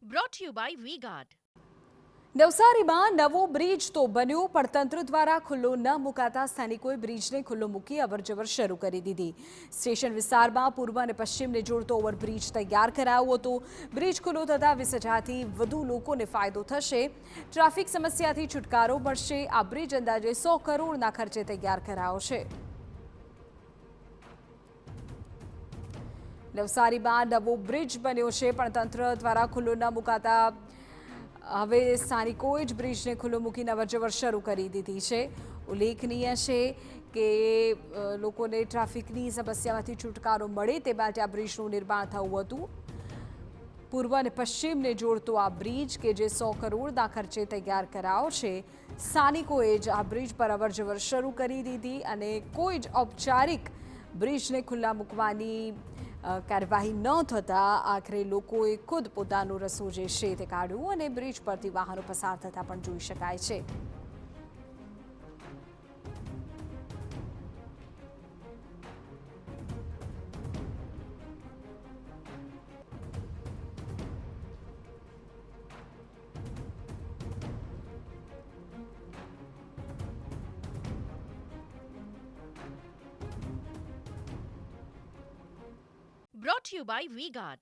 brought to you by V-Guard. નવસારીમાં નવો bridge તો બન્યો પણ તંત્ર દ્વારા ખુલ્લો ન મુકાતા સ્થાનિકોએ બ્રિજને ખુલ્લો મૂકી અવરજવર શરૂ કરી દીધી। સ્ટેશન વિસ્તારમાં પૂર્વ અને પશ્ચિમને જોડતો ઓવરબ્રિજ તૈયાર કરાયો હતો। બ્રિજ ખુલ્લો થતાં 20,000થી વધુ લોકોને ફાયદો થશે। ટ્રાફિક સમસ્યાથી છુટકારો મળશે। આ બ્રિજ અંદાજે 100 કરોડના ખર્ચે તૈયાર કરાયો છે। નવસારીમાં નવો બ્રિજ બન્યો છે પણ તંત્ર દ્વારા ખુલ્લો ન મુકાતા હવે સ્થાનિકોએ જ બ્રિજને ખુલ્લો મૂકીને અવરજવર શરૂ કરી દીધી છે। ઉલ્લેખનીય છે કે લોકોને ટ્રાફિકની સમસ્યામાંથી છુટકારો મળે તે માટે આ બ્રિજનું નિર્માણ થયું હતું। પૂર્વ અને પશ્ચિમને જોડતો આ બ્રિજ કે જે 100 કરોડના ખર્ચે તૈયાર કરાયો છે। સ્થાનિકોએ જ આ બ્રિજ પર અવરજવર શરૂ કરી દીધી અને કોઈ જ ઔપચારિક બ્રિજને ખુલ્લા મૂકવાની કાર્યવાહી ન થતાં આખરે લોકોએ ખુદ પોતાનો રસ્તો જે છે તે કાઢ્યો અને બ્રિજ પરથી વાહનો પસાર થતા પણ જોઈ શકાય છે। Brought to you by V-Guard.